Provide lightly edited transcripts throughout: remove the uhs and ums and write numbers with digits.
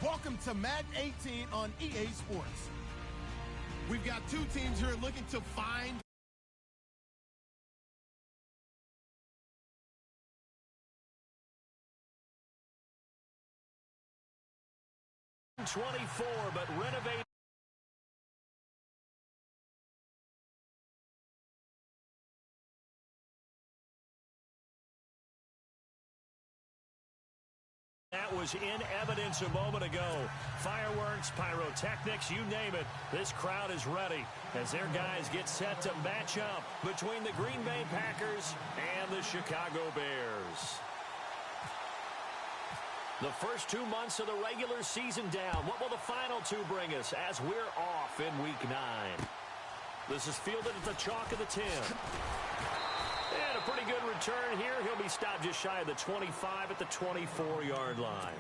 Welcome to Madden 18 on EA Sports. We've got two teams here looking to find 24, but renovate. That was in evidence a moment ago. Fireworks, pyrotechnics, you name it. This crowd is ready as their guys get set to match up between the Green Bay Packers and the Chicago Bears. The first 2 months of the regular season down. What will the final two bring us as we're off in Week 9? This is fielded at the chalk of the 10. And a pretty good return here. He'll be stopped just shy of the 25 at the 24-yard line.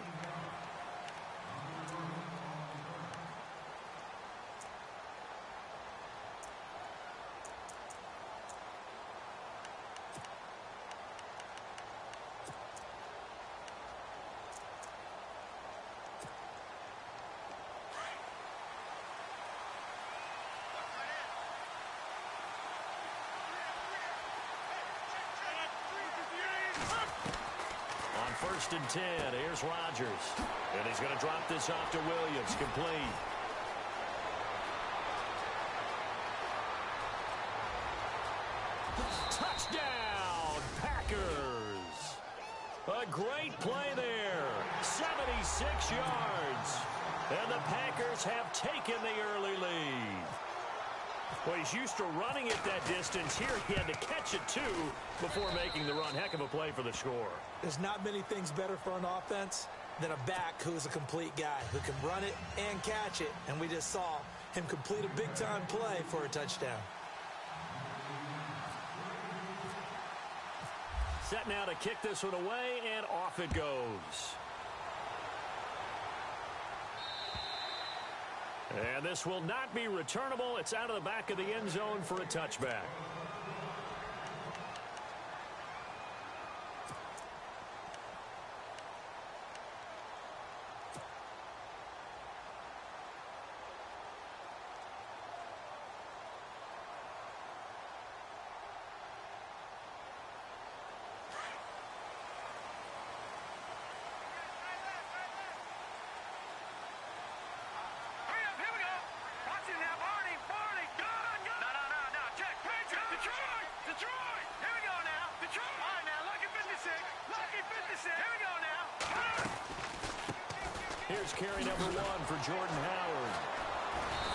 First and 10. Here's Rodgers. And he's going to drop this off to Williams. Complete. Touchdown, Packers. A great play there. 76 yards. And the Packers have taken the early lead. Well, he's used to running it that distance. Here he had to catch it, too, before making the run. Heck of a play for the score. There's not many things better for an offense than a back who's a complete guy who can run it and catch it. And we just saw him complete a big-time play for a touchdown. Set now to kick this one away, and off it goes. And this will not be returnable. It's out of the back of the end zone for a touchback. Here's carry number 1 for Jordan Howard.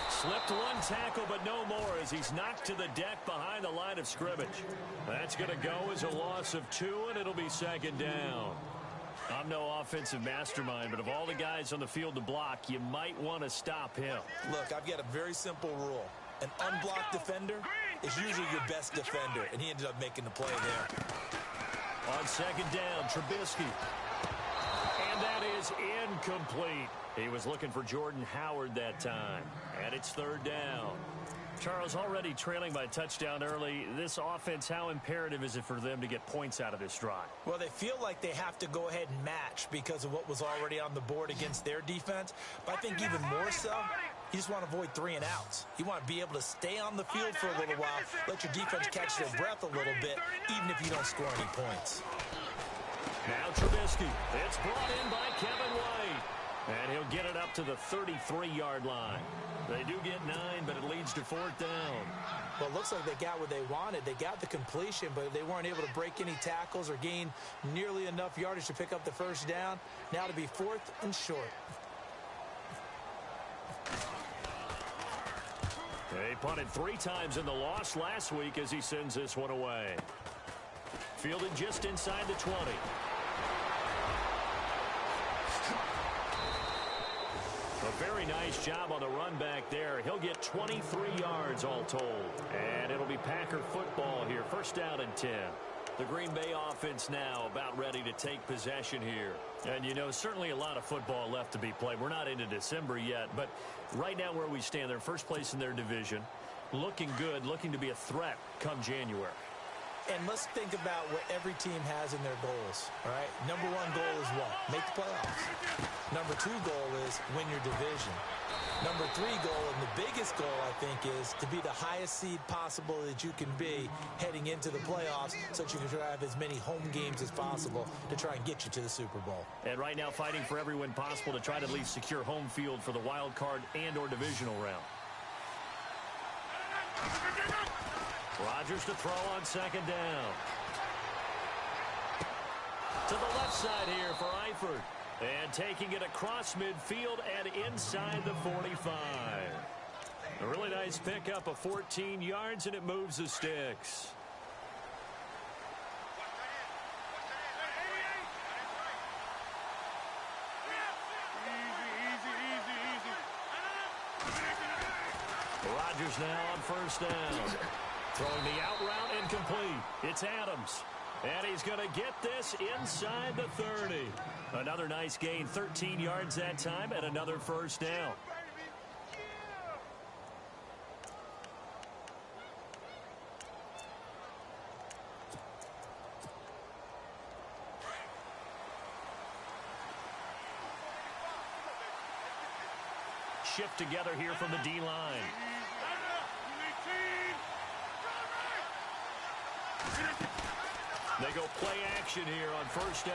Slipped one tackle, but no more as he's knocked to the deck behind the line of scrimmage. That's going to go as a loss of 2, and it'll be second down. I'm no offensive mastermind, but of all the guys on the field to block, you might want to stop him. Look, I've got a very simple rule. An unblocked defender is usually your best defender, and he ended up making the play there. On second down, Trubisky. And that is incomplete. He was looking for Jordan Howard that time. And it's third down. Charles, already trailing by a touchdown early. This offense, how imperative is it for them to get points out of this drive? Well, they feel like they have to go ahead and match because of what was already on the board against their defense. But I think even more so, you just want to avoid 3 and outs. You want to be able to stay on the field for a little while, let your defense catch their breath a little bit, even if you don't score any points. Now Trubisky. It's brought in by Kevin White. And he'll get it up to the 33-yard line. They do get 9, but it leads to 4th down. Well, it looks like they got what they wanted. They got the completion, but they weren't able to break any tackles or gain nearly enough yardage to pick up the first down. Now to be 4th and short. They punted 3 times in the loss last week as he sends this one away. Fielded just inside the 20. A very nice job on the run back there. He'll get 23 yards all told. And it'll be Packer football here. First down and 10. The Green Bay offense now about ready to take possession here. And, you know, certainly a lot of football left to be played. We're not into December yet, but right now where we stand, they're first place in their division. Looking good, looking to be a threat come January. And let's think about what every team has in their goals, all right? Number one goal is what? Make the playoffs. Number two goal is win your division. Number three goal, and the biggest goal, I think, is to be the highest seed possible that you can be heading into the playoffs so that you can have as many home games as possible to try and get you to the Super Bowl. And right now fighting for every win possible to try to at least secure home field for the wild card and or divisional round. Rodgers to throw on second down. To the left side here for Eifert. And taking it across midfield and inside the 45. A really nice pickup of 14 yards, and it moves the sticks. Rodgers now on first down. Throwing the out route incomplete. It's Adams. And he's going to get this inside the 30. Another nice gain, 13 yards that time, and another first down. Shift together here from the D-line. They go play action here on first down.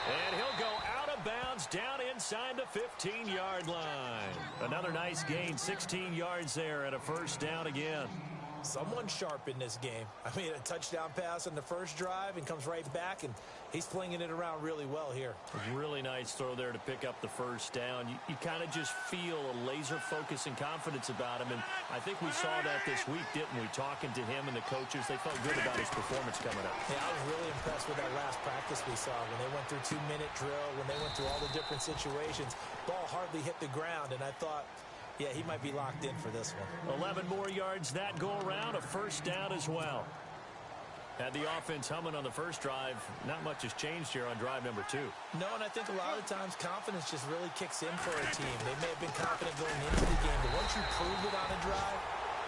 And he'll go out of bounds down inside the 15-yard line. Another nice gain, 16 yards there and a first down again. Someone's sharp in this game. I mean, a touchdown pass on the first drive and comes right back, and he's flinging it around really well here. Really nice throw there to pick up the first down. You kind of just feel a laser focus and confidence about him, and I think we saw that this week, didn't we? Talking to him and the coaches, they felt good about his performance coming up. Yeah, I was really impressed with that last practice we saw when they went through 2-minute drill, when they went through all the different situations. Ball hardly hit the ground, and I thought, yeah, he might be locked in for this one. 11 more yards that go around, a first down as well. Had the offense humming on the first drive. Not much has changed here on drive number 2. No, and I think a lot of times confidence just really kicks in for a team. They may have been confident going into the game, but once you prove it on a drive,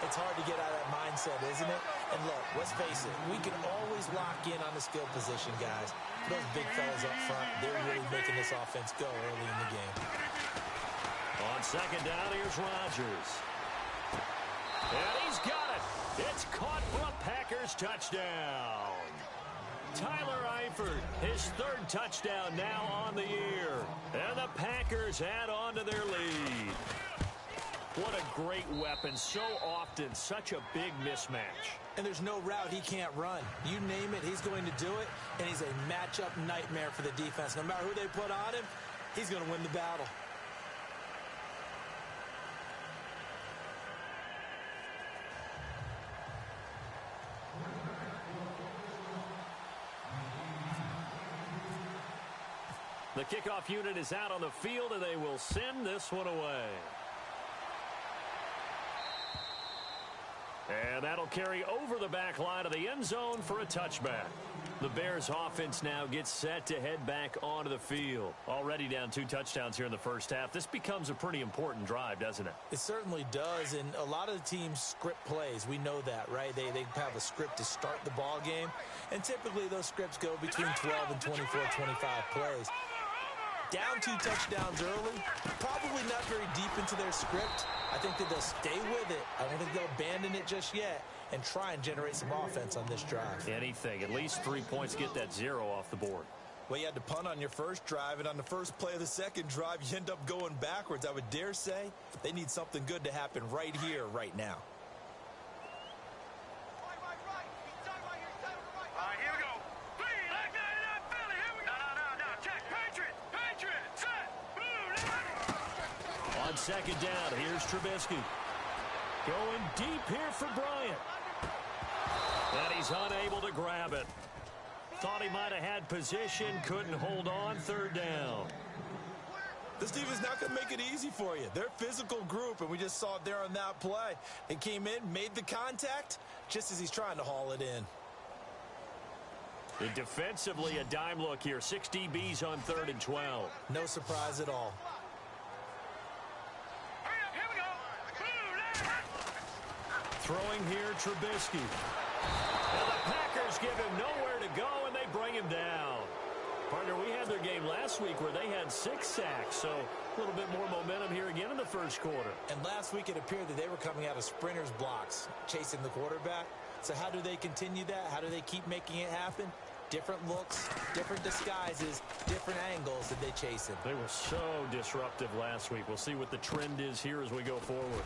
it's hard to get out of that mindset, isn't it? And look, let's face it, we can always lock in on the skill position, guys. Those big fellas up front, they're really making this offense go early in the game. On second down, here's Rodgers. And he's got it. It's caught for a Packers touchdown. Tyler Eifert, his third touchdown now on the year. And the Packers add on to their lead. What a great weapon. So often, such a big mismatch. And there's no route he can't run. You name it, he's going to do it. And he's a matchup nightmare for the defense. No matter who they put on him, he's going to win the battle. The kickoff unit is out on the field, and they will send this one away. And that'll carry over the back line of the end zone for a touchback. The Bears offense now gets set to head back onto the field. Already down 2 touchdowns here in the first half. This becomes a pretty important drive, doesn't it? It certainly does, and a lot of the teams script plays. We know that, right? They have a script to start the ball game, and typically those scripts go between 12 and 24, 25 plays. Down 2 touchdowns early, probably not very deep into their script. I think that they'll stay with it. I don't think they'll abandon it just yet and try and generate some offense on this drive. Anything. At least 3 points, get that 0 off the board. Well, you had to punt on your first drive, and on the first play of the second drive, you end up going backwards. I would dare say they need something good to happen right here, right now. On second down, here's Trubisky. Going deep here for Bryant. And he's unable to grab it. Thought he might have had position, couldn't hold on, third down. This defense is not going to make it easy for you. They're a physical group, and we just saw it there on that play. They came in, made the contact, just as he's trying to haul it in. And defensively, a dime look here. 6 DBs on 3rd and 12. No surprise at all. Throwing here, Trubisky. And the Packers give him nowhere to go, and they bring him down. Partner, we had their game last week where they had 6 sacks, so a little bit more momentum here again in the first quarter. And last week it appeared that they were coming out of sprinters blocks, chasing the quarterback. So how do they continue that? How do they keep making it happen? Different looks, different disguises, different angles that they chase him. They were so disruptive last week. We'll see what the trend is here as we go forward.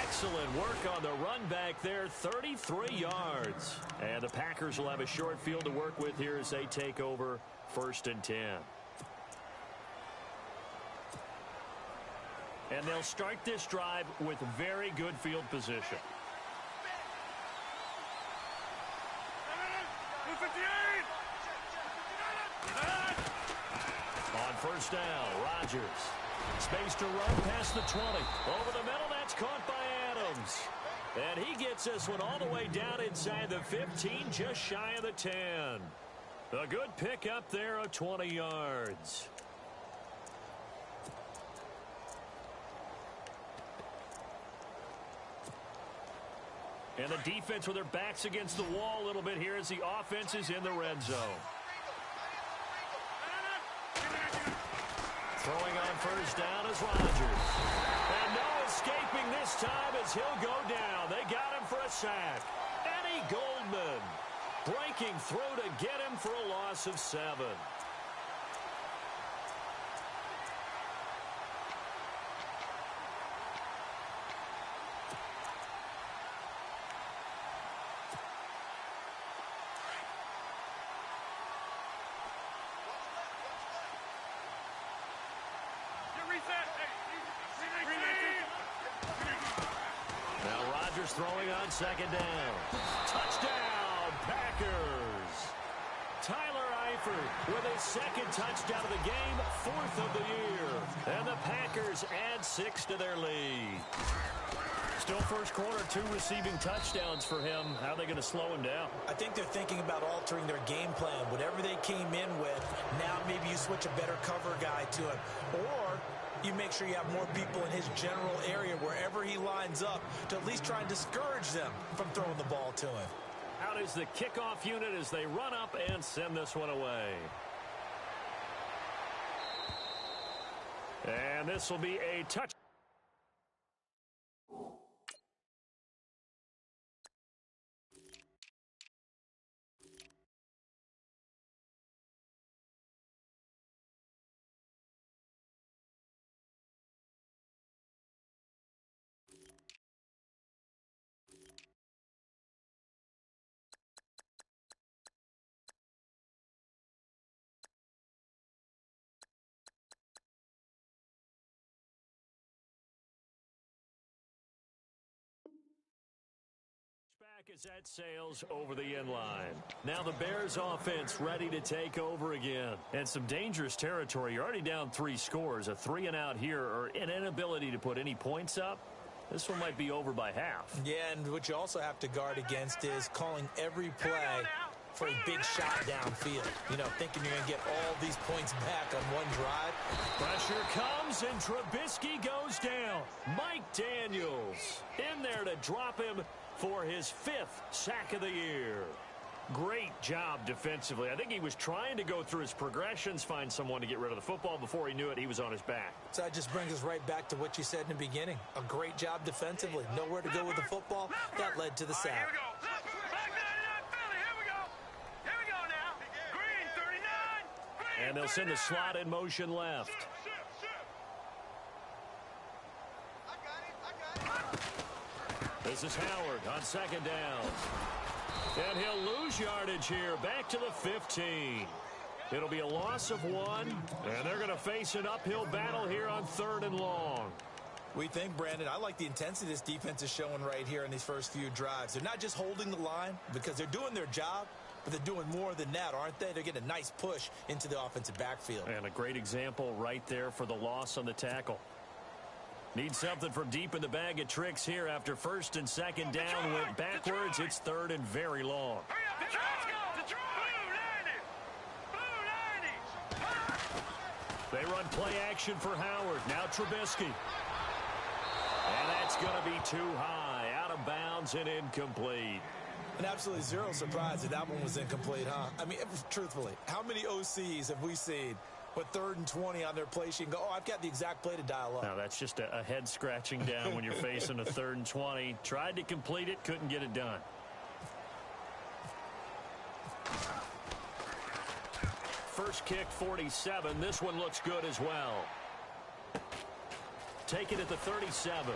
Excellent work on the run back there, 33 yards. And the Packers will have a short field to work with here as they take over 1st and 10. And they'll start this drive with very good field position. On 1st down, Rodgers. Space to run past the 20. Over the middle, that's caught by Adams. And he gets this one all the way down inside the 15, just shy of the 10. A good pick up there of 20 yards. And the defense with their backs against the wall a little bit here as the offense is in the red zone. Throwing on 1st down is Rodgers. And no escaping this time as he'll go down. They got him for a sack. Eddie Goldman breaking through to get him for a loss of 7. Now Rodgers throwing on 2nd down. Touchdown, Packers. Tyler Eifert with his 2nd touchdown of the game, 4th of the year. And the Packers add 6 to their lead. Still first quarter, 2 receiving touchdowns for him. How are they going to slow him down? I think they're thinking about altering their game plan. Whatever they came in with, now maybe you switch a better cover guy to him. Or you make sure you have more people in his general area wherever he lines up to at least try and discourage them from throwing the ball to him. Out is the kickoff unit as they run up and send this one away. And this will be a touch. As that sails over the end line. Now the Bears offense ready to take over again. And some dangerous territory. You're already down 3 scores. A 3-and-out here or an inability to put any points up. This one might be over by half. Yeah, and what you also have to guard against is calling every play for a big shot downfield. You know, thinking you're going to get all these points back on one drive. Pressure comes, and Trubisky goes down. Mike Daniels in there to drop him for his 5th sack of the year. Great job defensively. I think he was trying to go through his progressions, find someone to get rid of the football. Before he knew it, he was on his back. So that just brings us right back to what you said in the beginning. A great job defensively. Nowhere to go with the football. That led to the sack. Here we go. Back 99, Philly. Here we go. Here we go now. Green, 39. Green, And they'll send the slot in motion left. This is Howard on 2nd down. And he'll lose yardage here, back to the 15. It'll be a loss of 1, and they're going to face an uphill battle here on 3rd and long. We think, Brandon, I like the intensity this defense is showing right here in these first few drives. They're not just holding the line because they're doing their job, but they're doing more than that, aren't they? They're getting a nice push into the offensive backfield. And a great example right there for the loss on the tackle. Need something from deep in the bag of tricks here after 1st and 2nd down went backwards. It's 3rd and very long. They run play action for Howard. Now Trubisky. And that's going to be too high. Out of bounds and incomplete. And absolutely zero surprise that one was incomplete, huh? I mean, truthfully, how many OCs have we seen with 3rd and 20 on their play sheet and go, oh, I've got the exact play to dial up? Now, that's just a head scratching down when you're facing a 3rd and 20. Tried to complete it, couldn't get it done. First kick, 47. This one looks good as well. Take it at the 37.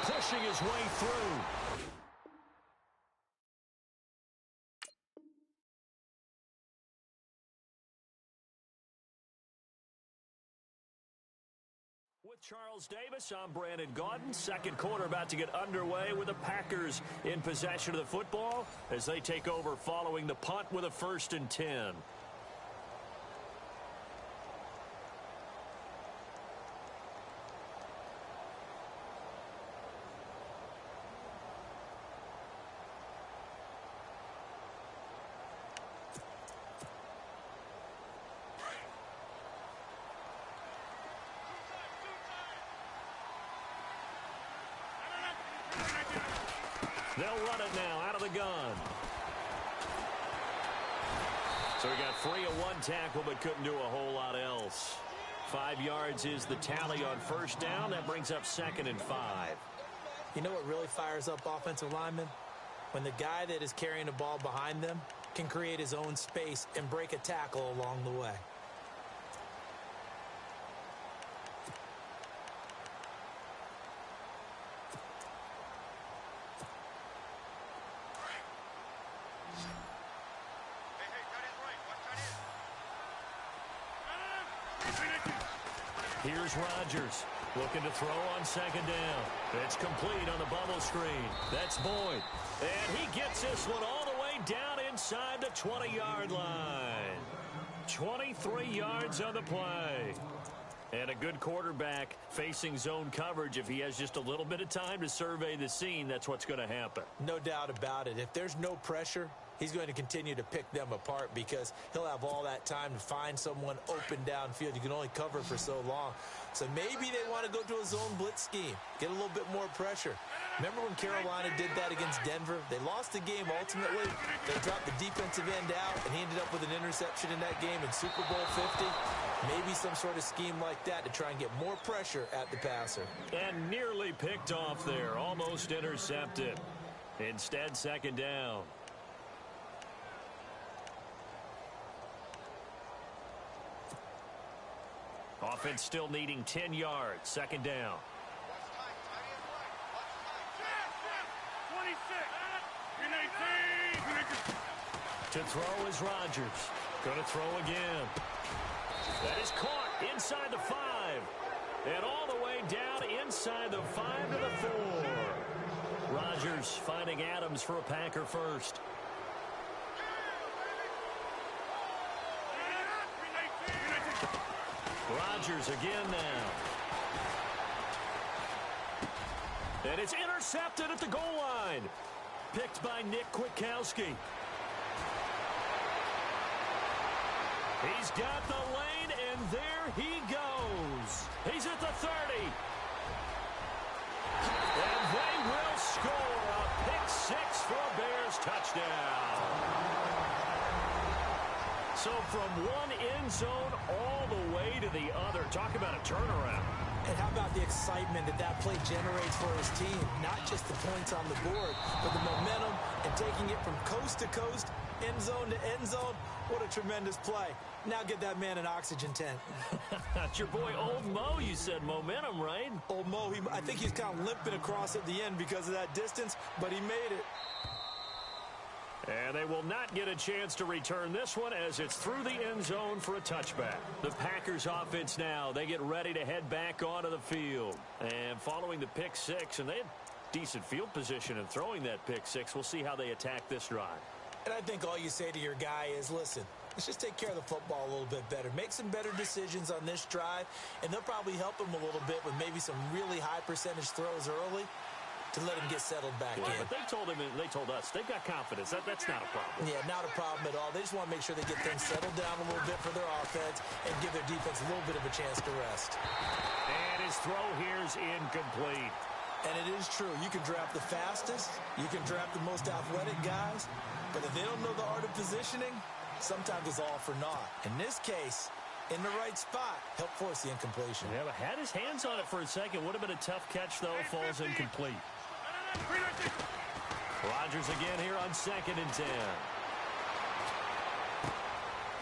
Pushing his way through. With Charles Davis, I'm Brandon Gaudin. Second quarter about to get underway with the Packers in possession of the football as they take over following the punt with a 1st and 10. They'll run it now out of the gun. So he got free of one tackle but couldn't do a whole lot else. 5 yards is the tally on 1st down. That brings up 2nd and 5. You know what really fires up offensive linemen? When the guy that is carrying the ball behind them can create his own space and break a tackle along the way. Here's Rodgers looking to throw on 2nd down. It's complete on the bubble screen. That's Boyd. And he gets this one all the way down inside the 20-yard line. 23 yards on the play. And a good quarterback facing zone coverage. If he has just a little bit of time to survey the scene, that's what's going to happen. No doubt about it. If there's no pressure, he's going to continue to pick them apart because he'll have all that time to find someone open downfield. You can only cover for so long. So maybe they want to go to a zone blitz scheme, get a little bit more pressure. Remember when Carolina did that against Denver? They lost the game ultimately. They dropped the defensive end out, and he ended up with an interception in that game in Super Bowl 50. Maybe some sort of scheme like that to try and get more pressure at the passer. And nearly picked off there, almost intercepted. Instead, 2nd down. Offense still needing 10 yards. 2nd down. 26. To throw is Rodgers. Going to throw again. That is caught inside the 5. And all the way down inside the 5 to the 4. Rodgers finding Adams for a Packer first. Rodgers again now. And it's intercepted at the goal line. Picked by Nick Kwiatkowski. He's got the lane, and there he goes. He's at the 30. And they will score a pick 6 for a Bears touchdown. So from one end zone all the way to the other. Talk about a turnaround. And how about the excitement that play generates for his team? Not just the points on the board, but the momentum and taking it from coast to coast, end zone to end zone. What a tremendous play. Now get that man an oxygen tent. That's your boy Old Mo. You said momentum, right? Old Mo, I think he's kind of limping across at the end because of that distance, but he made it. And they will not get a chance to return this one as it's through the end zone for a touchback. The Packers offense now, they get ready to head back onto the field. And following the pick 6, and they had decent field position in throwing that pick 6. We'll see how they attack this drive. And I think all you say to your guy is, listen, let's just take care of the football a little bit better. Make some better decisions on this drive, and they'll probably help him a little bit with maybe some really high percentage throws early. to let him get settled back in. But they told us they've got confidence. That's not a problem. Yeah, not a problem at all. They just want to make sure they get things settled down a little bit for their offense and give their defense a little bit of a chance to rest. And his throw here's incomplete. And it is true. You can draft the fastest. You can draft the most athletic guys. But if they don't know the art of positioning, sometimes it's all for naught. In this case, in the right spot, help force the incompletion. Yeah, but had his hands on it for a second. Would have been a tough catch, though. Falls incomplete. Rodgers again here on 2nd and 10.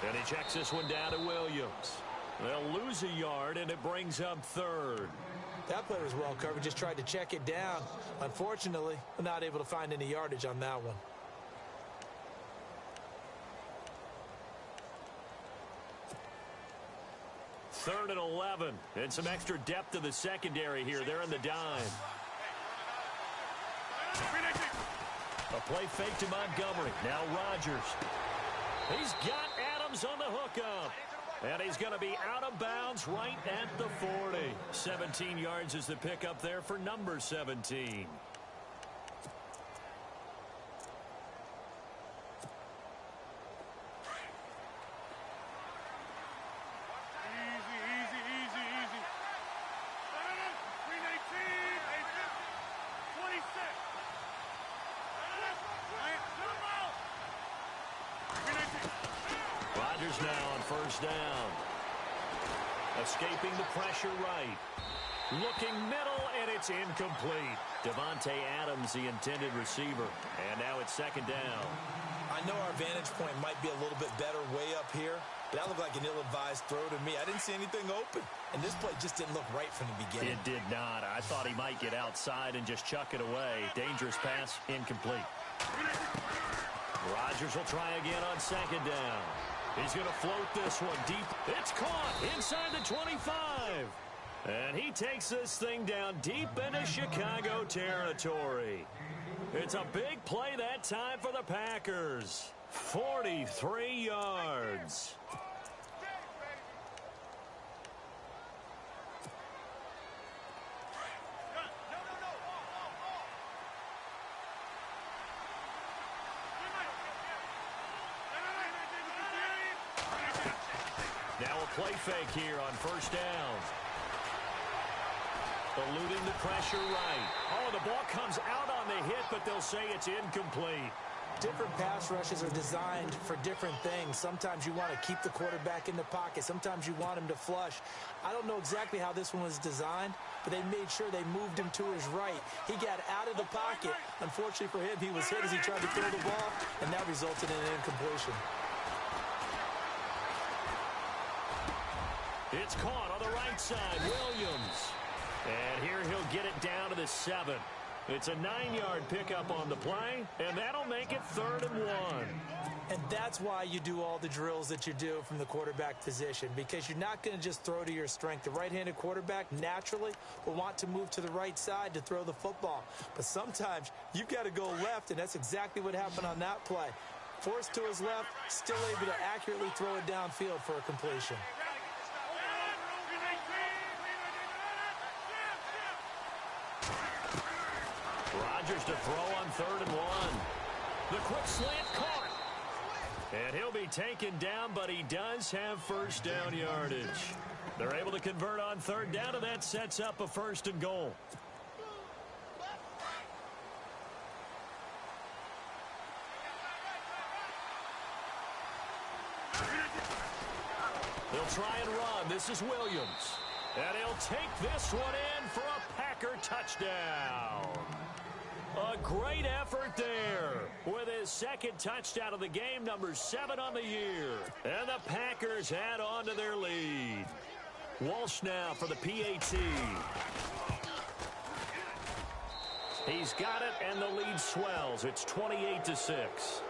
And he checks this one down to Williams. They'll lose a yard, and it brings up 3rd. That player was well covered. Just tried to check it down. Unfortunately, not able to find any yardage on that one. Third and 11. And some extra depth to the secondary here. They're in the dime. A play fake to Montgomery. Now Rodgers. He's got Adams on the hookup. And he's going to be out of bounds right at the 40. 17 yards is the pickup there for number 17. Rodgers now on first down. Escaping the pressure right. Looking middle, and it's incomplete. Davante Adams, the intended receiver. And now it's 2nd down. I know our vantage point might be a little bit better way up here, but that looked like an ill-advised throw to me. I didn't see anything open, and this play just didn't look right from the beginning. It did not. I thought he might get outside and just chuck it away. Dangerous pass, incomplete. Rodgers will try again on 2nd down. He's going to float this one deep. It's caught inside the 25. And he takes this thing down deep into Chicago territory. It's a big play that time for the Packers. 43 yards. Now a play fake here on first down. Eluding the pressure right. Oh, the ball comes out on the hit, but they'll say it's incomplete. Different pass rushes are designed for different things. Sometimes you want to keep the quarterback in the pocket. Sometimes you want him to flush. I don't know exactly how this one was designed, but they made sure they moved him to his right. He got out of the pocket. Unfortunately for him, he was hit as he tried to throw the ball, and that resulted in an incompletion. It's caught on the right side. Williams. And here he'll get it down to the 7. It's a 9-yard pickup on the play, and that'll make it 3rd and 1. And that's why you do all the drills that you do from the quarterback position, because you're not going to just throw to your strength. The right-handed quarterback naturally will want to move to the right side to throw the football. But sometimes you've got to go left, and that's exactly what happened on that play. Forced to his left, still able to accurately throw it downfield for a completion. Rodgers to throw on 3rd and 1. The quick slant caught. And he'll be taken down, but he does have first down yardage. They're able to convert on 3rd down, and that sets up a 1st and goal. They'll try and run. This is Williams. And he'll take this one in for a Packer touchdown. A great effort there with his 2nd touchdown of the game, number 7 on the year. And the Packers add on to their lead. Walsh now for the PAT. He's got it, and the lead swells. It's 28-6.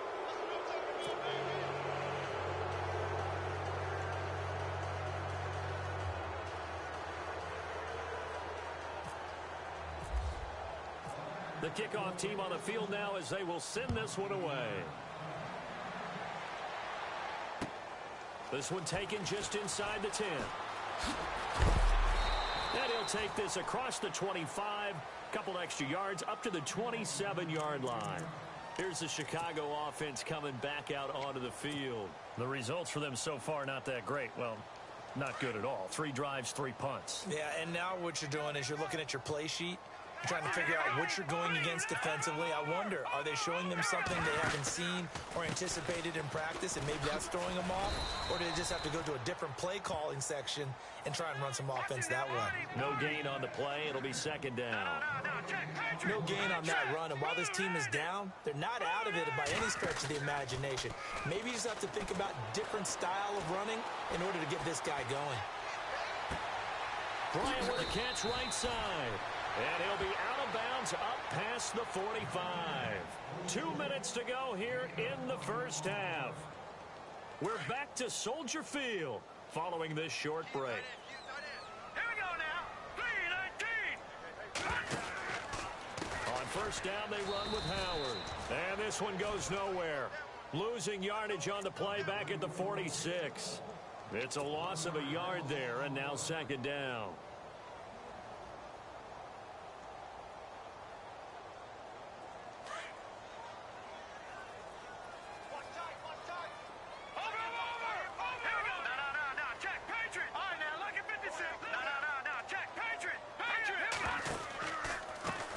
The kickoff team on the field now as they will send this one away. This one taken just inside the 10. And he'll take this across the 25 Couple extra yards up to the 27-yard line. Here's the Chicago offense coming back out onto the field. The results for them so far not that great. Well, not good at all. 3 drives, 3 punts. Yeah, and now what you're doing is you're looking at your play sheet. You're trying to figure out what you're going against defensively. I wonder, are they showing them something they haven't seen or anticipated in practice, and maybe that's throwing them off? Or do they just have to go to a different play calling section and try and run some offense that way? No gain on the play. It'll be second down. No gain on that run, and while this team is down, they're not out of it by any stretch of the imagination. Maybe you just have to think about different style of running in order to get this guy going. Bryant with a catch right side. And he'll be out of bounds up past the 45. 2 minutes to go here in the first half. We're back to Soldier Field following this short break. Here we go now. 3-19. On first down, they run with Howard. And this one goes nowhere. Losing yardage on the play back at the 46. It's a loss of a yard there, and now second down.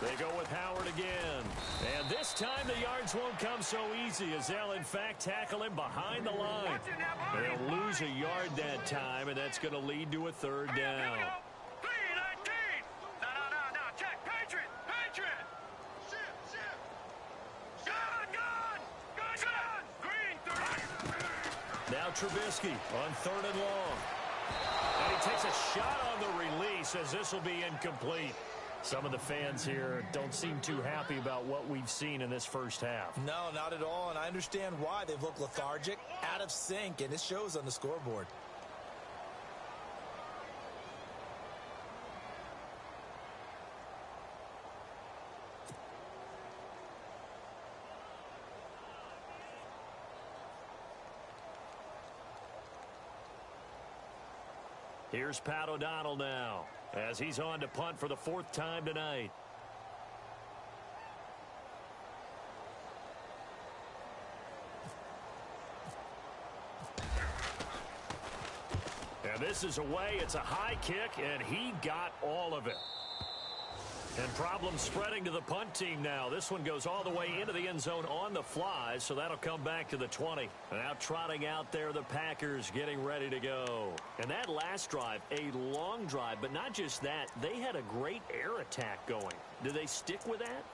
They go with Howard again. And this time the yards won't come so easy as they'll, in fact, tackle him behind the line. They'll lose a yard that time, and that's going to lead to a third down. 3-19. No. Check. Patriot. Gun. Green 30. Now Trubisky on third and long. And he takes a shot on the release as this will be incomplete. Some of the fans here don't seem too happy about what we've seen in this first half. No, not at all, and I understand why. They've looked lethargic, out of sync, and it shows on the scoreboard. Here's Pat O'Donnell now as he's on to punt for the 4th time tonight. And this is away. It's a high kick, and he got all of it. And problems spreading to the punt team now. This one goes all the way into the end zone on the fly, so that'll come back to the 20. Now trotting out there, the Packers getting ready to go. And that last drive, a long drive, but not just that. They had a great air attack going. Do they stick with that?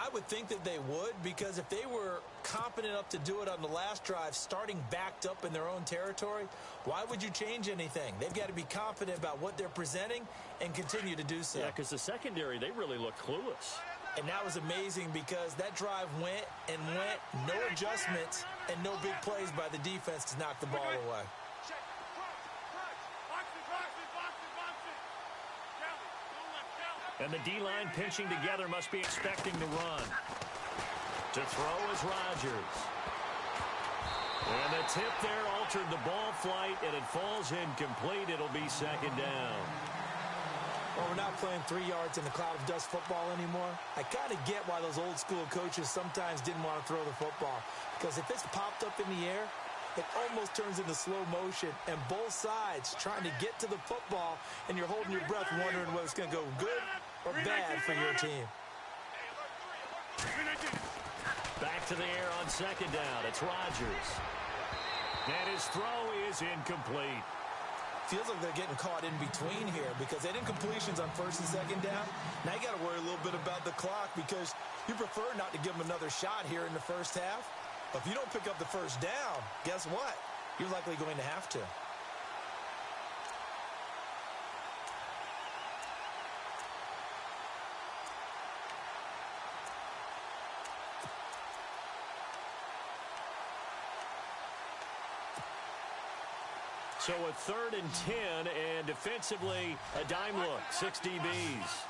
I would think that they would, because if they were competent enough to do it on the last drive, starting backed up in their own territory, why would you change anything? They've got to be confident about what they're presenting and continue to do so. Yeah, because the secondary, they really look clueless. And that was amazing because that drive went, no adjustments, and no big plays by the defense to knock the ball away. And the D-line pinching together must be expecting the run. To throw is Rodgers. And the tip there altered the ball flight, and it falls incomplete. It'll be second down. Well, we're not playing 3 yards in the cloud of dust football anymore. I kind of get why those old school coaches sometimes didn't want to throw the football. Because if it's popped up in the air, it almost turns into slow motion, and both sides trying to get to the football, and you're holding your breath wondering whether it's going to go good or bad for your team. Back to the air on second down. It's Rodgers. And his throw is incomplete. Feels like they're getting caught in between here because they didn't completions on first and second down. Now you got to worry a little bit about the clock because you prefer not to give them another shot here in the first half. But if you don't pick up the first down, guess what? You're likely going to have to. So a 3rd and 10, and defensively, a dime look, 6 DBs.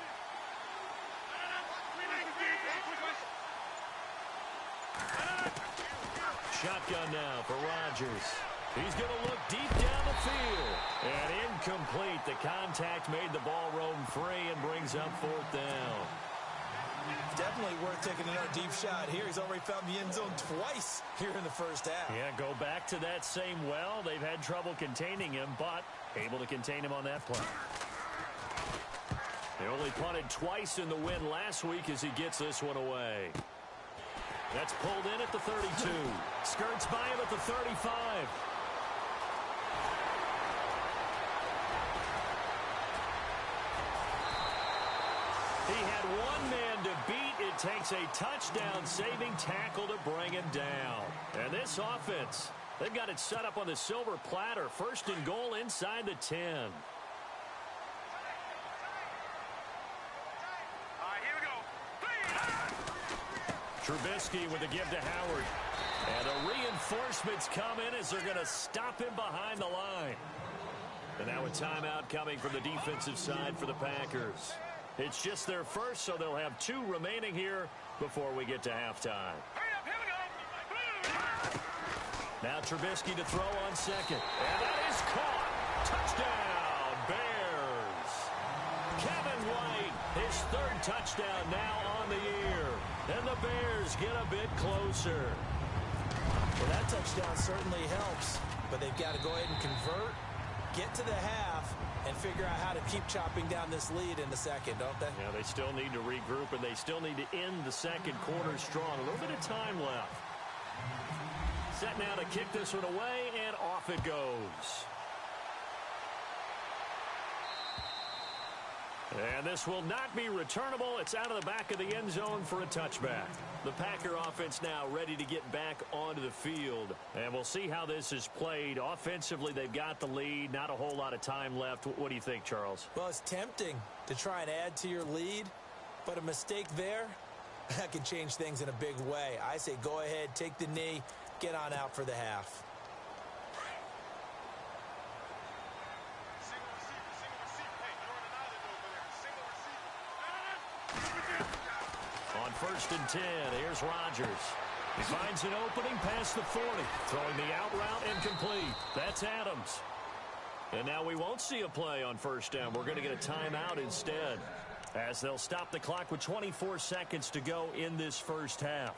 Shotgun now for Rodgers. He's going to look deep down the field. And incomplete. The contact made the ball roam free and brings up 4th down. Definitely worth taking another deep shot here. He's already found the end zone twice here in the first half. Yeah, go back to that same well. They've had trouble containing him, but able to contain him on that play. They only punted twice in the win last week as he gets this one away. That's pulled in at the 32. Skirts by him at the 35. He had one man to beat. It takes a touchdown-saving tackle to bring him down. And this offense, they've got it set up on the silver platter. First and goal inside the 10. All right, here we go. Trubisky with a give to Howard. And the reinforcements come in as they're going to stop him behind the line. And now a timeout coming from the defensive side for the Packers. It's just their first, so they'll have 2 remaining here before we get to halftime. Hurry up, here we go. Now Trubisky to throw on second. And that is caught. Touchdown, Bears. Kevin White, his 3rd touchdown now on the year. And the Bears get a bit closer. Well, that touchdown certainly helps, but they've got to go ahead and convert, get to the half, and figure out how to keep chopping down this lead in the second, don't they? Yeah, they still need to regroup, and they still need to end the second quarter strong. A little bit of time left. Set now to kick this one away, and off it goes. And this will not be returnable. It's out of the back of the end zone for a touchback. The Packer offense now ready to get back onto the field. And we'll see how this is played. Offensively, they've got the lead. Not a whole lot of time left. What do you think, Charles? Well, it's tempting to try and add to your lead, but a mistake there, that can change things in a big way. I say go ahead, take the knee, get on out for the half. On 1st and 10, here's Rodgers. He finds an opening past the 40. Throwing the out route incomplete. That's Adams. And now we won't see a play on 1st down. We're going to get a timeout instead, as they'll stop the clock with 24 seconds to go in this first half.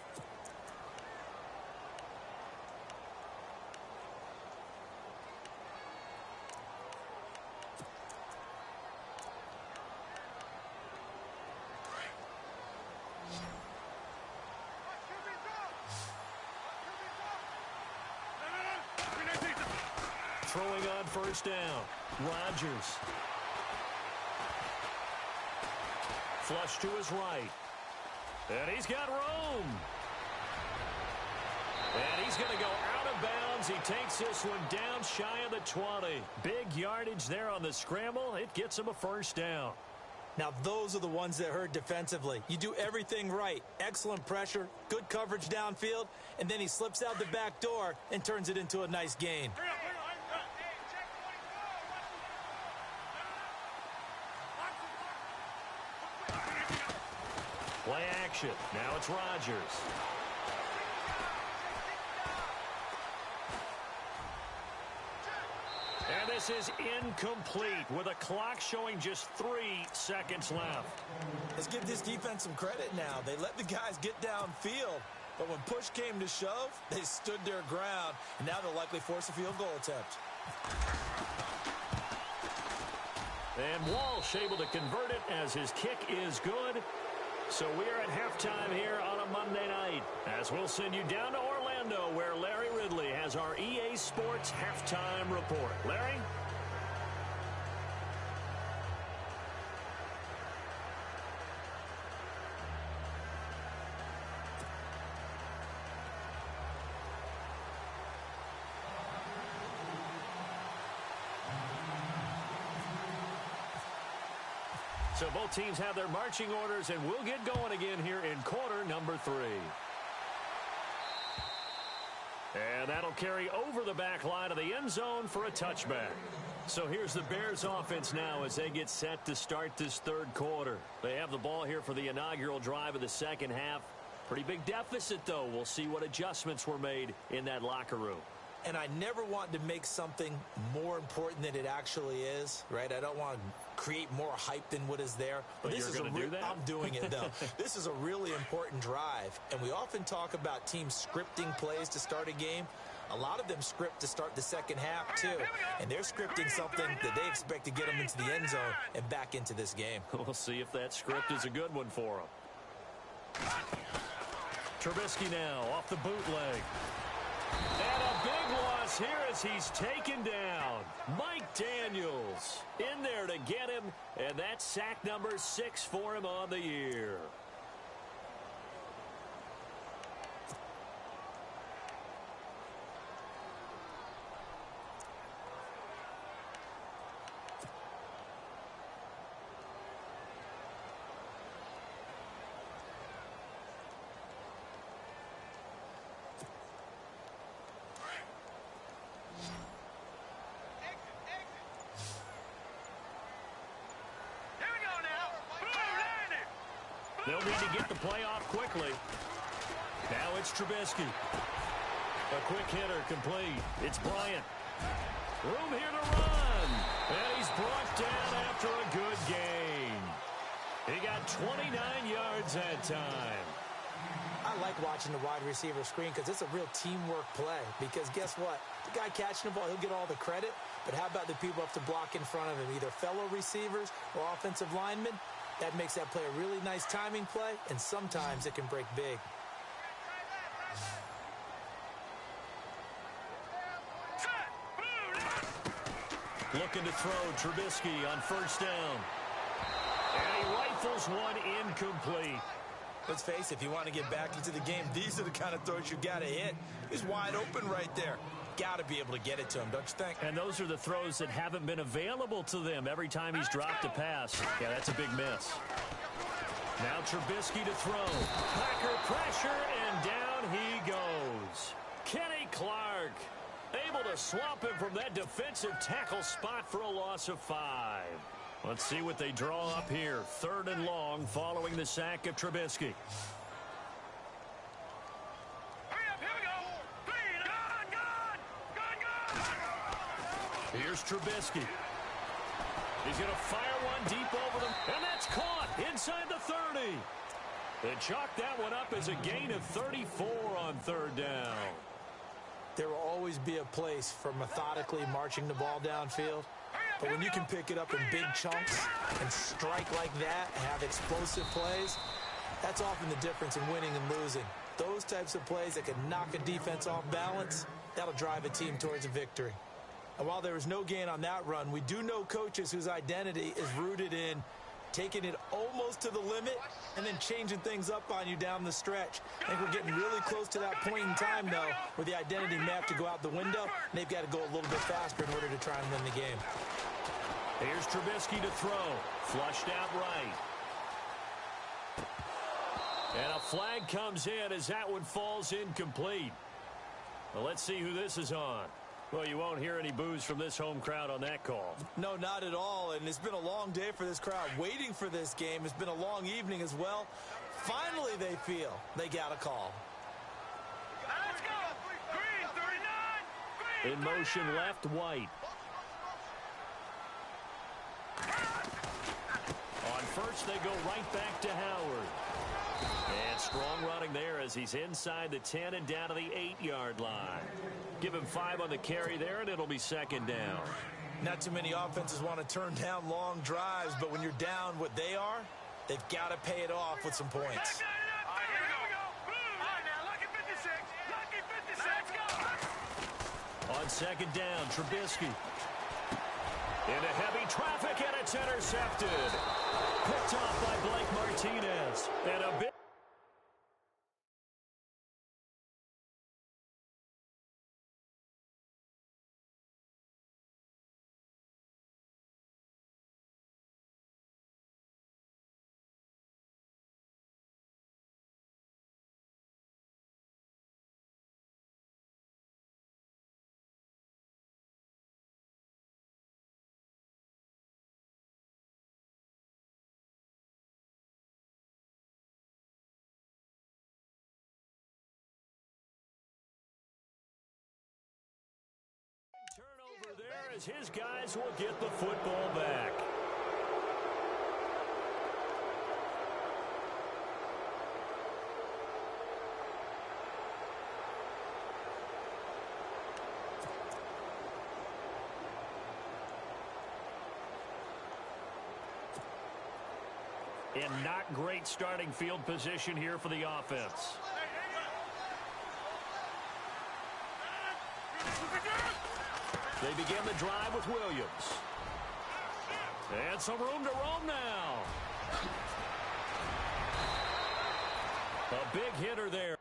Throwing on 1st down. Rodgers. Flush to his right. And he's got room. And he's going to go out of bounds. He takes this one down shy of the 20. Big yardage there on the scramble. It gets him a 1st down. Now, those are the ones that hurt defensively. You do everything right. Excellent pressure, good coverage downfield, and then he slips out the back door and turns it into a nice gain. Play action. Now it's Rodgers. And this is incomplete with a clock showing just 3 seconds left. Let's give this defense some credit now. They let the guys get downfield, but when push came to shove, they stood their ground, and now they'll likely force a field goal attempt. And Walsh able to convert it as his kick is good. So we are at halftime here on a Monday night, as we'll send you down to Orlando, where Larry Ridley has our EA Sports halftime report. Larry? So both teams have their marching orders, and we'll get going again here in quarter number 3. And that'll carry over the back line of the end zone for a touchback. So here's the Bears offense now as they get set to start this 3rd quarter. They have the ball here for the inaugural drive of the second half. Pretty big deficit, though. We'll see what adjustments were made in that locker room. And I never want to make something more important than it actually is, right? I don't want to create more hype than what is there. But you're going to do that? I'm doing it, though. This is a really important drive, and we often talk about teams scripting plays to start a game. A lot of them script to start the second half, too, and they're scripting something that they expect to get them into the end zone and back into this game. We'll see if that script is a good one for them. Trubisky now off the bootleg. And a big loss here as he's taken down. Mike Daniels in there to get him, and that's sack number 6 for him on the year. They'll need to get the play off quickly. Now it's Trubisky. A quick hitter complete. It's Bryant. Room here to run. And he's brought down after a good gain. He got 29 yards that time. I like watching the wide receiver screen because it's a real teamwork play. Because guess what? The guy catching the ball, he'll get all the credit. But how about the people up to block in front of him, either fellow receivers or offensive linemen? That makes that play a really nice timing play, and sometimes it can break big. Looking to throw Trubisky on first down. And he rifles one incomplete. Let's face it, if you want to get back into the game, these are the kind of throws you got to hit. He's wide open right there. Got to be able to get it to him, don't you think? And those are the throws that haven't been available to them every time he's dropped a pass. Yeah, that's a big miss. Now Trubisky to throw. Packer pressure, and down he goes. Kenny Clark able to swamp him from that defensive tackle spot for a loss of 5. Let's see what they draw up here. 3rd and long following the sack of Trubisky. Here's Trubisky. He's going to fire one deep over them, and that's caught inside the 30. They chalk that one up as a gain of 34 on 3rd down. There will always be a place for methodically marching the ball downfield. But when you can pick it up in big chunks and strike like that and have explosive plays, that's often the difference in winning and losing. Those types of plays that can knock a defense off balance, that'll drive a team towards a victory. And while there was no gain on that run, we do know coaches whose identity is rooted in taking it almost to the limit and then changing things up on you down the stretch. I think we're getting really close to that point in time, though, where the identity may have to go out the window, and they've got to go a little bit faster in order to try and win the game. Here's Trubisky to throw. Flushed out right. And a flag comes in as that one falls incomplete. Well, let's see who this is on. Well, you won't hear any boos from this home crowd on that call. No, not at all. And it's been a long day for this crowd waiting for this game. It's been a long evening as well. Finally, they feel they got a call. Let's go. Green, 39. Green, In motion left, White. On first, they go right back to Howard. And strong running there as he's inside the 10 and down to the 8-yard line. Give him 5 on the carry there, and it'll be 2nd down. Not too many offenses want to turn down long drives, but when you're down what they are, they've got to pay it off with some points. All right, here we go. All right, now, lucky 56. Lucky 56. Let's go. On 2nd down, Trubisky. Into heavy traffic, and it's intercepted. Picked off by Blake Martinez. And a bit. Turnover there as his guys will get the football back. And not great starting field position here for the offense. They begin the drive with Williams. And some room to roam now. A big hitter there.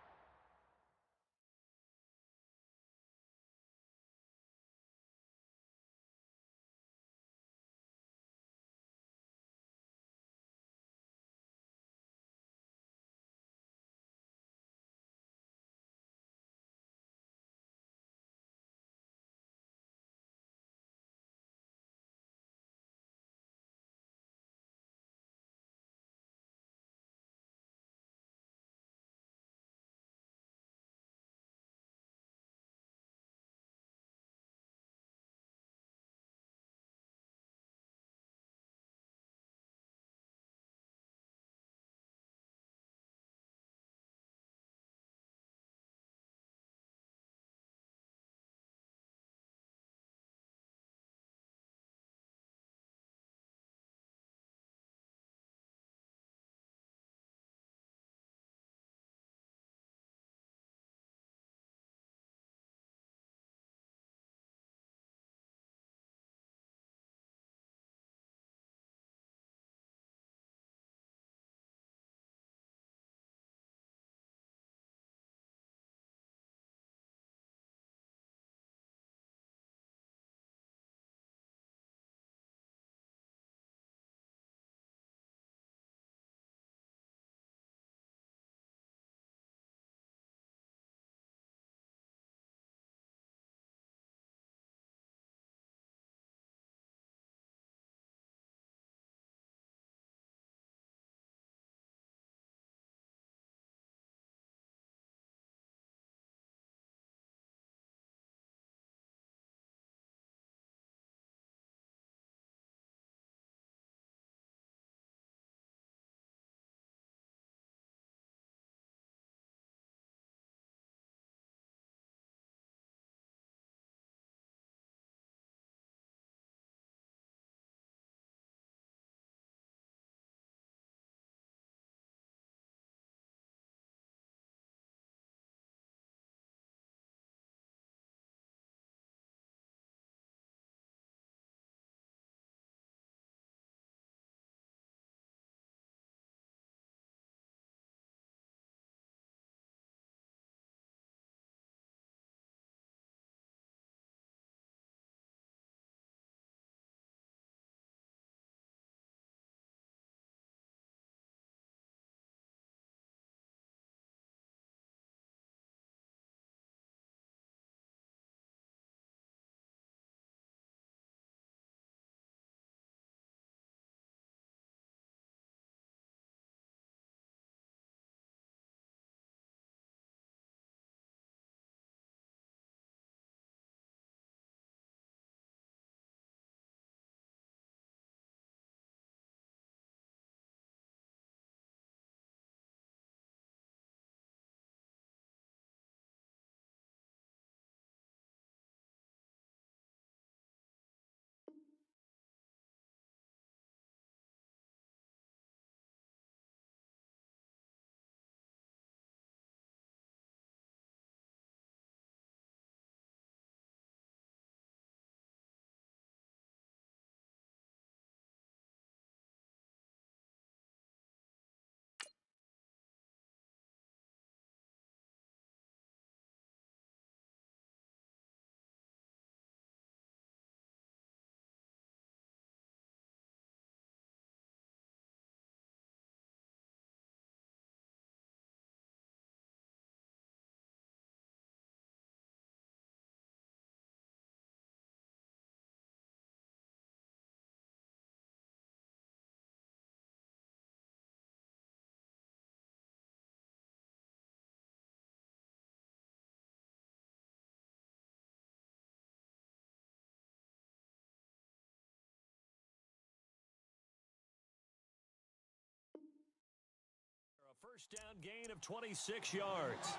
A first down gain of 26 yards.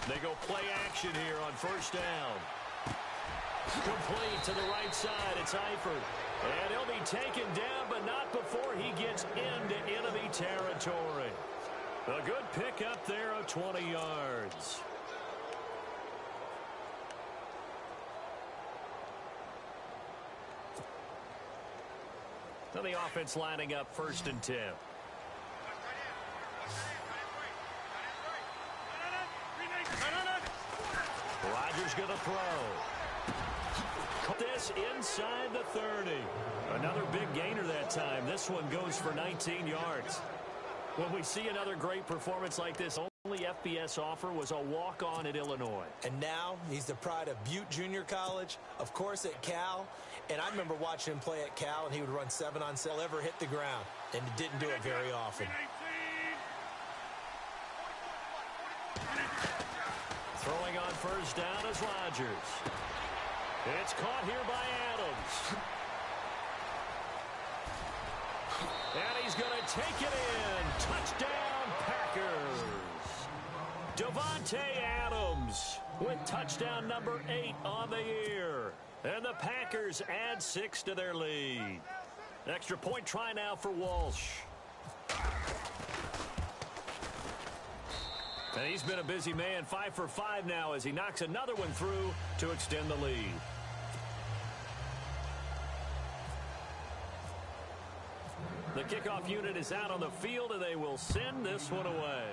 They go play action here on first down. Complete to the right side. It's Eifert. And he'll be taken down, but not before he gets into enemy territory. A good pickup there of 20 yards. Now the offense lining up 1st and 10. Rodgers going to throw. This inside the 30. Another big gainer that time. This one goes for 19 yards. When we see another great performance like this, only FBS offer was a walk-on at Illinois. And now he's the pride of Butte Junior College, of course at Cal. And I remember watching him play at Cal, and he would run 7-on-7, ever hit the ground, and he didn't do it very often. Throwing on first down is Rodgers. It's caught here by Adams. And he's going to take it in. Touchdown, Packers. Davante Adams with touchdown number 8 on the year. And the Packers add 6 to their lead. Extra point try now for Walsh. And he's been a busy man, 5 for 5 now as he knocks another one through to extend the lead. The kickoff unit is out on the field, and they will send this one away.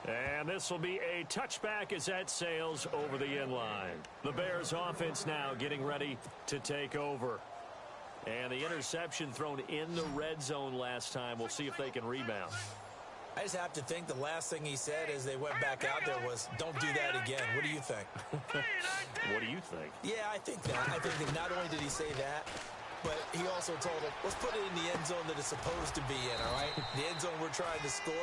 And this will be a touchback as that sails over the end line. The Bears offense now getting ready to take over. And the interception thrown in the red zone last time. We'll see if they can rebound. I just have to think the last thing he said as they went back out there was, don't do that again. What do you think? What do you think? Yeah, I think that. I think that not only did he say that, but he also told him, let's put it in the end zone that it's supposed to be in, all right? The end zone we're trying to score.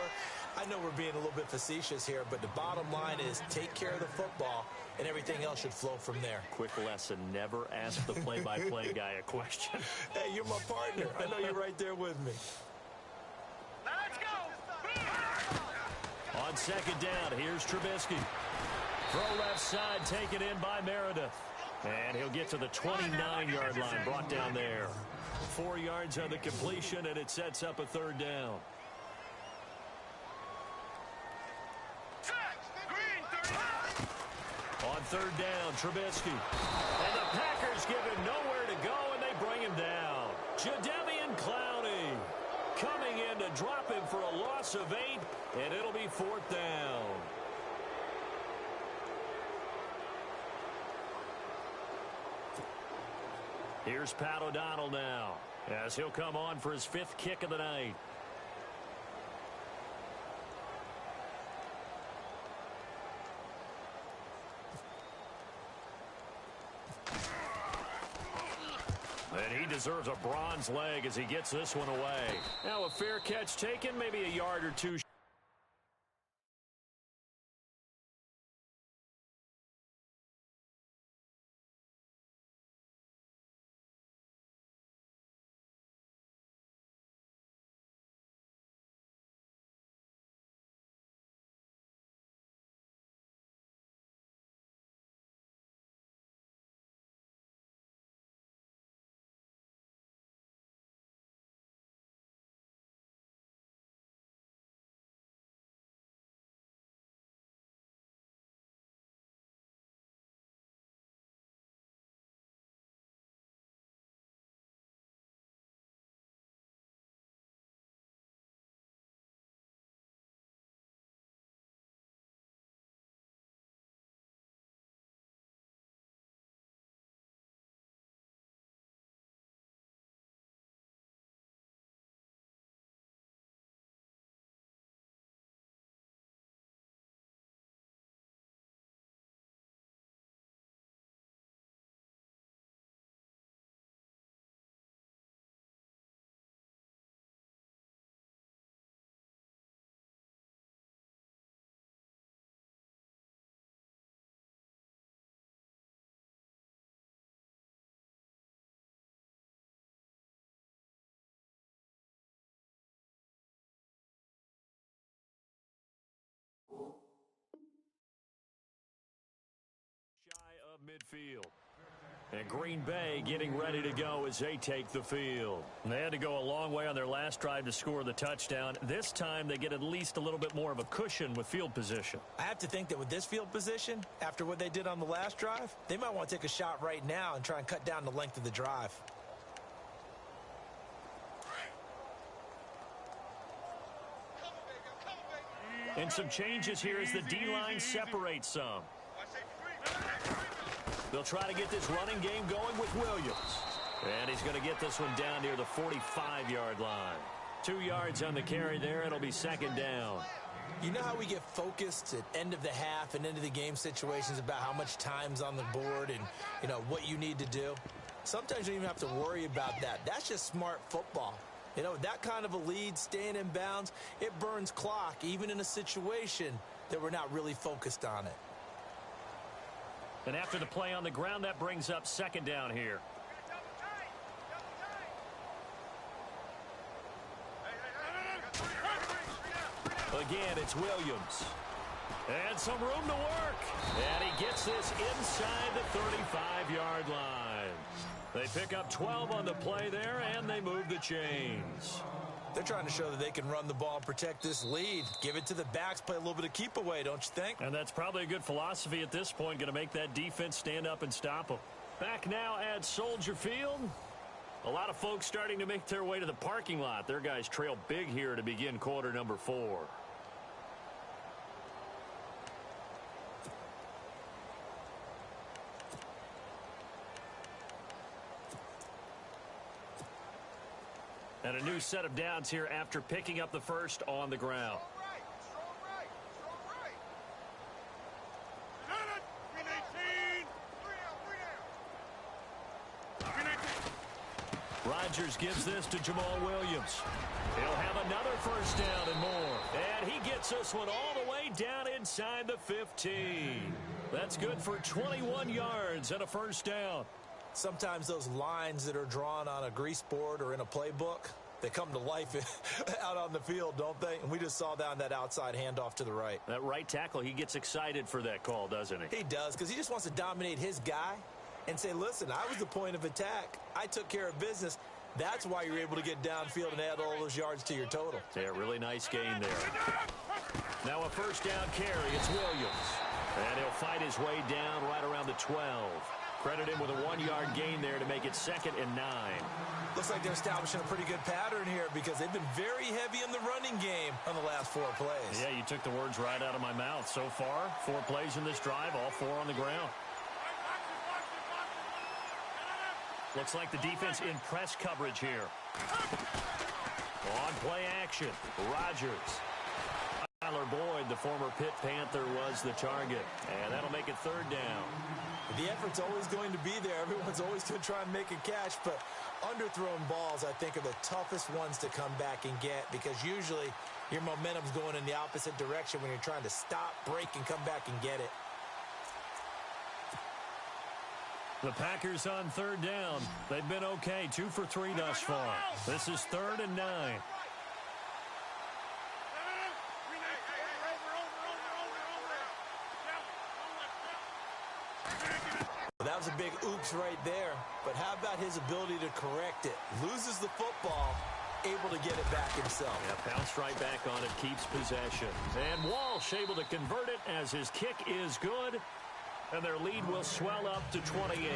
I know we're being a little bit facetious here, but the bottom line is take care of the football, and everything else should flow from there. Quick lesson, never ask the play-by-play guy a question. Hey, you're my partner. I know you're right there with me. Now let's go. On second down, here's Trubisky. Throw left side, taken in by Meredith. And he'll get to the 29-yard line, brought down there. 4 yards on the completion, and it sets up a 3rd down. On 3rd down, Trubisky. And the Packers give him nowhere to go, and they bring him down. Jadeveon Clowney coming in to drop him for a loss of 8, and it'll be 4th down. Here's Pat O'Donnell now, as he'll come on for his 5th kick of the night. And he deserves a bronze leg as he gets this one away. Now a fair catch taken, maybe a yard or two midfield. And Green Bay getting ready to go as they take the field. And they had to go a long way on their last drive to score the touchdown. This time they get at least a little bit more of a cushion with field position. I have to think that with this field position, after what they did on the last drive, they might want to take a shot right now and try and cut down the length of the drive. And some changes here as the D-line separates some. They'll try to get this running game going with Williams. And he's going to get this one down near the 45-yard line. 2 yards on the carry there. It'll be second down. You know how we get focused at end of the half and end of the game situations about how much time's on the board and, you know, what you need to do? Sometimes you don't even have to worry about that. That's just smart football. You know, that kind of a lead, staying in bounds, it burns clock, even in a situation that we're not really focused on it. And after the play on the ground, that brings up second down here. Again, it's Williams. And some room to work. And he gets this inside the 35-yard line. They pick up 12 on the play there, and they move the chains. They're trying to show that they can run the ball and protect this lead. Give it to the backs, play a little bit of keep away, don't you think? And that's probably a good philosophy at this point, going to make that defense stand up and stop them. Back now at Soldier Field. A lot of folks starting to make their way to the parking lot. Their guys trail big here to begin quarter number 4. And a new set of downs here after picking up the first on the ground. Rodgers gives this to Jamal Williams. He'll have another first down and more. And he gets this one all the way down inside the 15. That's good for 21 yards and a first down. Sometimes those lines that are drawn on a grease board or in a playbook, they come to life out on the field, don't they? And we just saw that on that outside handoff to the right. That right tackle, he gets excited for that call, doesn't he? He does, because he just wants to dominate his guy and say, listen, I was the point of attack. I took care of business. That's why you're able to get downfield and add all those yards to your total. Yeah, really nice gain there. Now a first down carry. It's Williams. And he'll fight his way down right around the 12. Credit him with a 1-yard gain there to make it 2nd and 9. Looks like they're establishing a pretty good pattern here because they've been very heavy in the running game on the last 4 plays. Yeah, you took the words right out of my mouth. So far, 4 plays in this drive, all 4 on the ground. Looks like the defense in press coverage here. On play action, Rodgers. Tyler Boyd, the former Pitt Panther, was the target. And that'll make it 3rd down. The effort's always going to be there. Everyone's always going to try and make a catch, but underthrown balls, I think, are the toughest ones to come back and get because usually your momentum's going in the opposite direction when you're trying to stop, break, and come back and get it. The Packers on 3rd down. They've been okay, 2 for 3 thus far. This is 3rd and 9. That was a big oops right there, but how about his ability to correct it? Loses the football, able to get it back himself. Yeah, bounced right back on it, keeps possession. And Walsh able to convert it as his kick is good, and their lead will swell up to 28.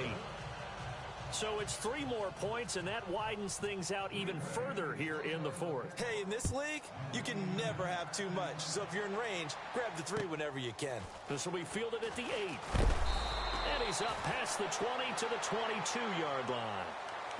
So it's 3 more points, and that widens things out even further here in the 4th. Hey, in this league, you can never have too much. So if you're in range, grab the 3 whenever you can. This will be fielded at the 8. And he's up past the 20 to the 22-yard line.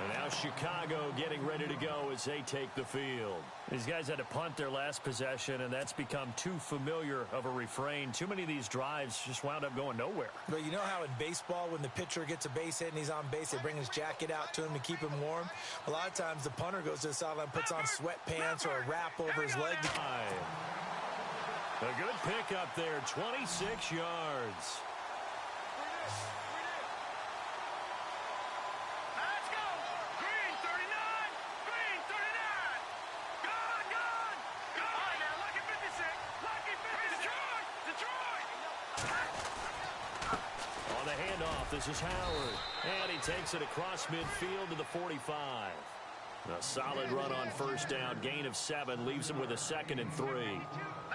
And now Chicago getting ready to go as they take the field. These guys had to punt their last possession, and that's become too familiar of a refrain. Too many of these drives just wound up going nowhere. But you know how in baseball, when the pitcher gets a base hit and he's on base, they bring his jacket out to him to keep him warm? A lot of times the punter goes to the sideline, puts on sweatpants or a wrap over his leg. A good pick up there, 26 yards. This is Howard. And he takes it across midfield to the 45. A solid run on first down. Gain of 7 leaves him with a 2nd and 3.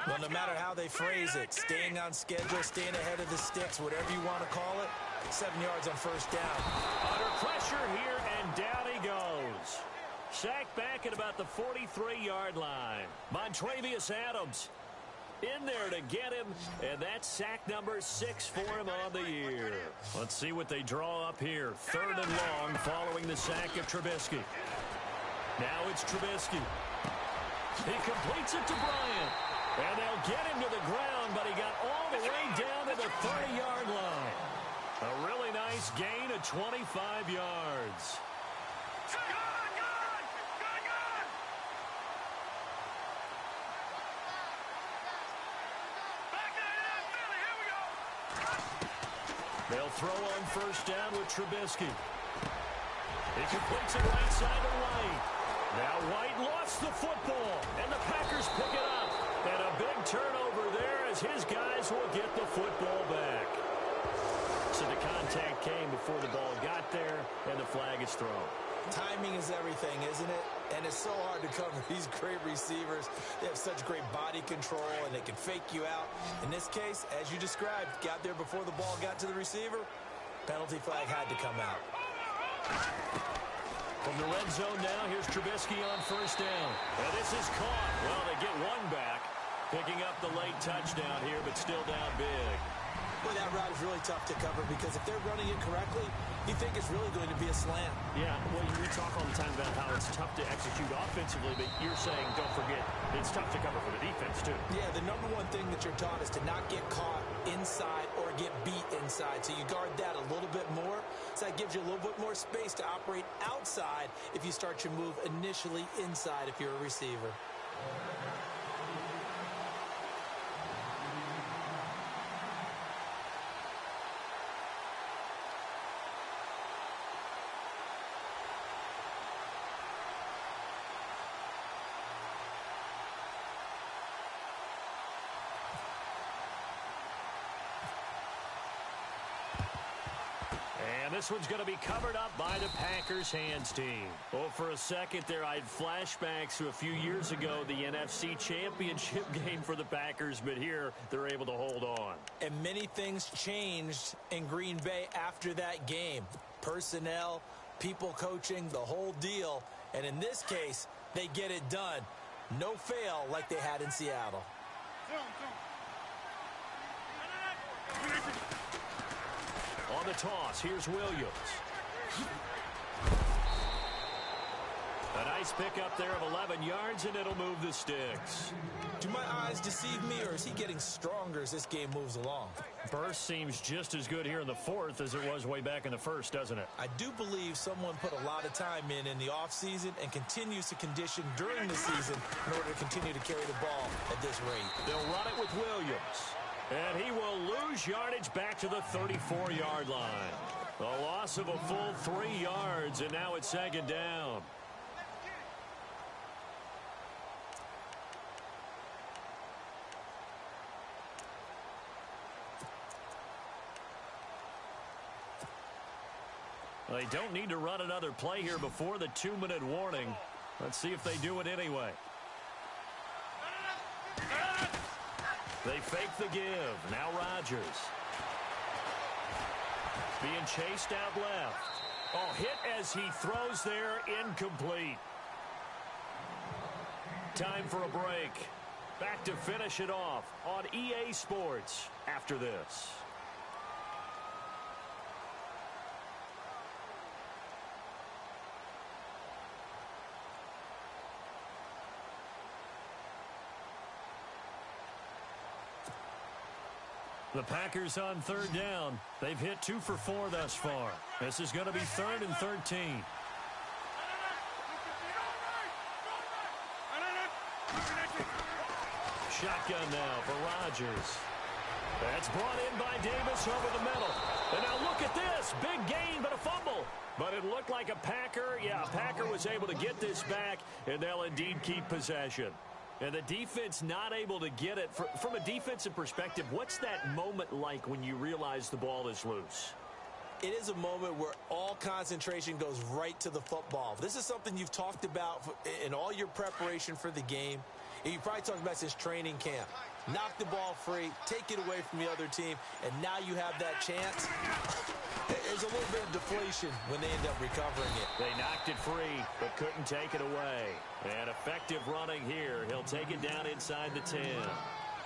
Well, no matter how they phrase it, staying on schedule, staying ahead of the sticks, whatever you want to call it, 7 yards on first down. Under pressure here, and down he goes. Sacked back at about the 43-yard line. Montravius Adams in there to get him, and that's sack number 6 for him on the year. Let's see what they draw up here. 3rd and long following the sack of Trubisky. Now it's Trubisky. He completes it to Bryant. And they'll get him to the ground, but he got all the way down to the 30-yard line. A really nice gain of 25 yards. They'll throw on first down with Trubisky. He completes it right side to White. Now White lost the football, and the Packers pick it up. And a big turnover there as his guys will get the football back. So the contact came before the ball got there, and the flag is thrown. Timing is everything, isn't it? And it's so hard to cover these great receivers. They have such great body control, and they can fake you out. In this case, as you described, got there before the ball got to the receiver. Penalty flag had to come out. From the red zone now, here's Trubisky on first down. And this is caught. Well, they get one back, picking up the late touchdown here, but still down big. Boy, that route is really tough to cover because if they're running it correctly, you think it's really going to be a slant. Yeah, well, we talk all the time about how it's tough to execute offensively, but you're saying, don't forget, it's tough to cover for the defense, too. Yeah, the number one thing that you're taught is to not get caught inside or get beat inside. So you guard that a little bit more. So that gives you a little bit more space to operate outside if you start your move initially inside if you're a receiver. And this one's going to be covered up by the Packers hands team. Well, for a second there, I had flashbacks to a few years ago, the NFC Championship game for the Packers, but here they're able to hold on. And many things changed in Green Bay after that game. Personnel, people coaching, the whole deal. And in this case, they get it done. No fail like they had in Seattle. On the toss, here's Williams. A nice pickup there of 11 yards, and it'll move the sticks. Do my eyes deceive me, or is he getting stronger as this game moves along? Burst seems just as good here in the fourth as it was way back in the first, doesn't it? I do believe someone put a lot of time in the offseason and continues to condition during the season in order to continue to carry the ball at this rate. They'll run it with Williams. And he will lose yardage back to the 34-yard line. A loss of a full 3 yards, and now it's second down. They don't need to run another play here before the 2-minute warning. Let's see if they do it anyway. They fake the give. Now Rodgers. Being chased out left. Oh, hit as he throws there, incomplete. Time for a break. Back to finish it off on EA Sports after this. The Packers on third down. They've hit 2 for 4 thus far. This is going to be 3rd and 13. Shotgun now for Rodgers. That's brought in by Davis over the middle. And now look at this. Big gain, but a fumble. But it looked like a Packer. Yeah, a Packer was able to get this back, and they'll indeed keep possession. And the defense not able to get it. From a defensive perspective, what's that moment like when you realize the ball is loose? It is a moment where all concentration goes right to the football. This is something you've talked about in all your preparation for the game. And you probably talked about since training camp. Knock the ball free, take it away from the other team, and now you have that chance. There's a little bit of deflation when they end up recovering it. They knocked it free, but couldn't take it away. And effective running here. He'll take it down inside the 10.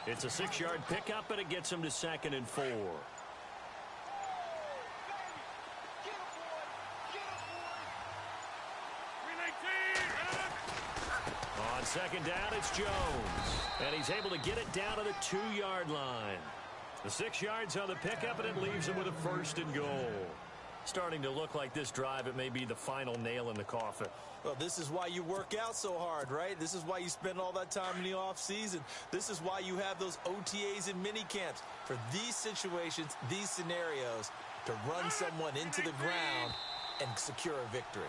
It's a 6-yard pickup, and it gets him to 2nd and 4. On 2nd down, it's Jones. And he's able to get it down to the 2-yard line. The 6 yards on the pickup, and it leaves him with a 1st and goal. Starting to look like this drive, it may be the final nail in the coffin. Well, this is why you work out so hard, right? This is why you spend all that time in the offseason. This is why you have those OTAs and mini camps. For these situations, these scenarios, to run someone into the ground and secure a victory.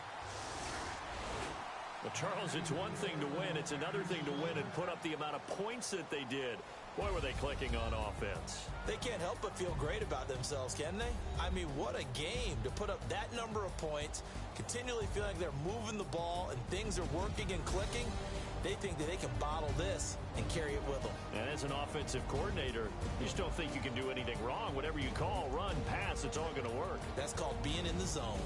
Well, Charles, it's one thing to win. It's another thing to win and put up the amount of points that they did. Boy, were they clicking on offense. They can't help but feel great about themselves, can they? I mean, what a game to put up that number of points, continually feeling like they're moving the ball and things are working and clicking. They think that they can bottle this and carry it with them. And as an offensive coordinator, you just don't think you can do anything wrong. Whatever you call, run, pass, it's all going to work. That's called being in the zone.